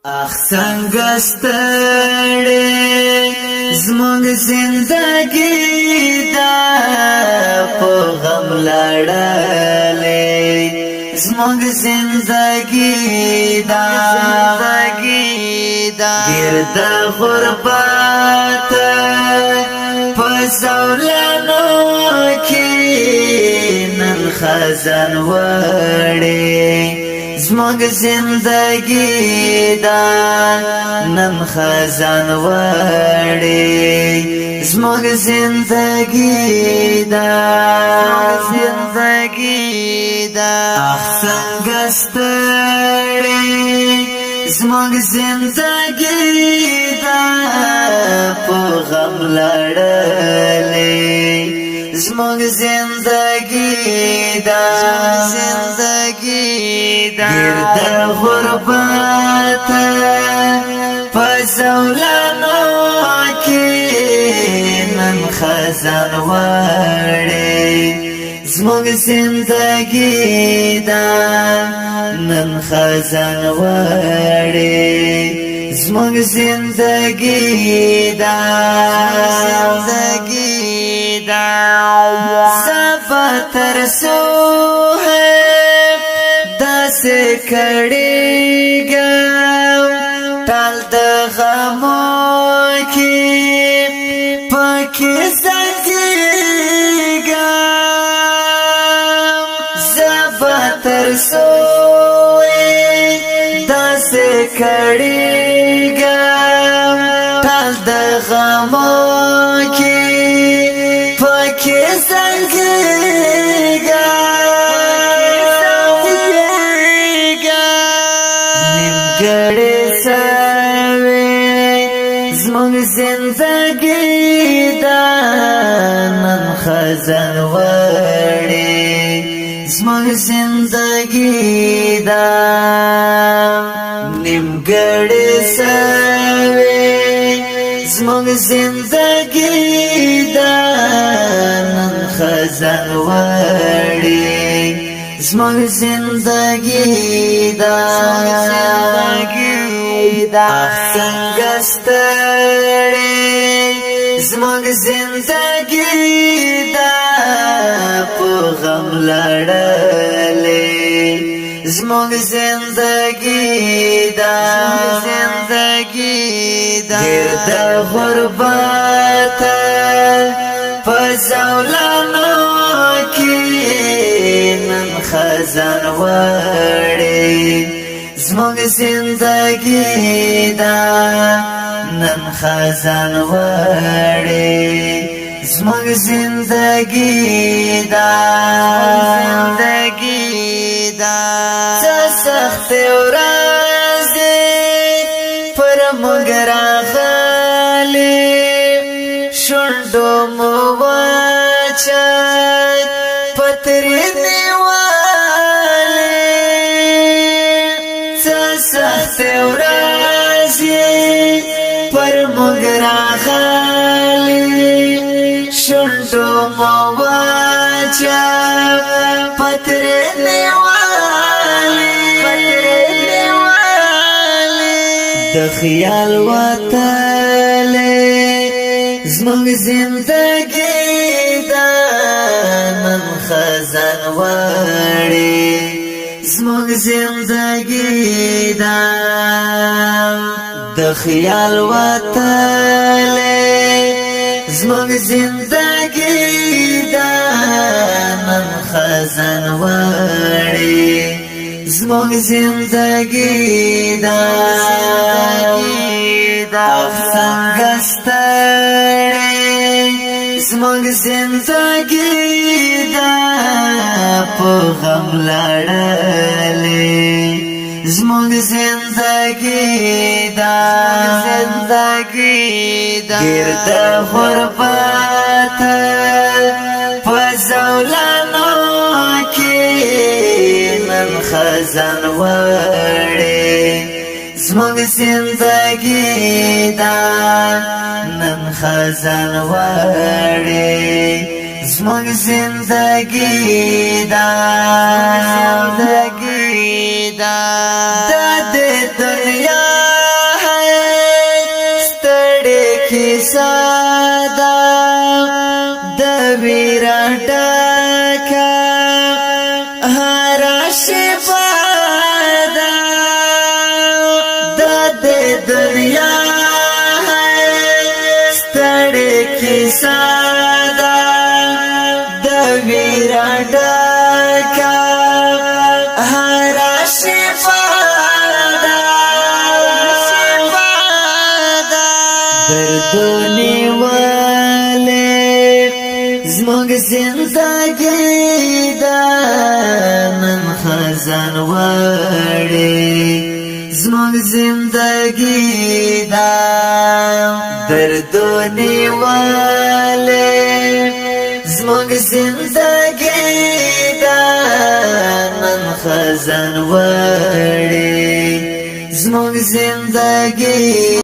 اخ څنګه ستړې زموږ زندګي دا په غم لړلې زموږ زندګي دا ګرد غربت په زولانو کې نن خزان وړې زموږ زندگی دا نن خزان وړې زموږ زندگی دا اخ څنګه ستړې زموږ زندگی دا په غم لړلې زموږ زندگی دا گرد غربت په زولانو کې نن خزان وړې زموږ زندگی دا نن خزان وړې زموږ زندگی دا زبتر سو ہے داسې کړيګا ټال د غمو کې پکې زنګيګا زبتر سوې داسې کړيګا ټال د غمو کې پکې زنګيګا ګړې سوي زموږ زندګي دا نن خزان وړې زموږ زندګي دا نیم ګړې سوي زموږ زندګي دا نن خزان وړې زموږ زندگی دا اخ څنګه ستړې زموږ زندگی دا په غم لړلې زموږ زندگی دا گرد غربت په زولانو کې نن خزان وړې زموږ زندگی دا نن خزان وړې زموږ زندگی دا څه سخت ورځې پر موږ راغلې شونډو مو واچای پترې نیولې څه سخت ورځې پر موږ راغلې شونډو مو واچای پترې نیولې د خیال وتلې زموږ زندگی دا نن خزان وړې زموږ زندگی دا د خیال وتلې زموږ زندگی دا نن خزان وړې زموږ زندگی دا اخ څنګه ستړې زموږ زندگی دا په غم لړلې زموږ زندگی دا گرد غربت په زولانو کې نن خزان وړې زموږ زندگی دا نن خزان وړې زموږ زندگی دا د دنیا سادا د ویرا ډکا هر شپه د دنیا ستړې کیسه د ویرا ډکا هر شپه دردونی والے زمونږ زندگی دا نن خزان وړي زمونږ زندگی دا دردونی والے زمونږ زندگی دا نن خزان وړي زمونږ زندگی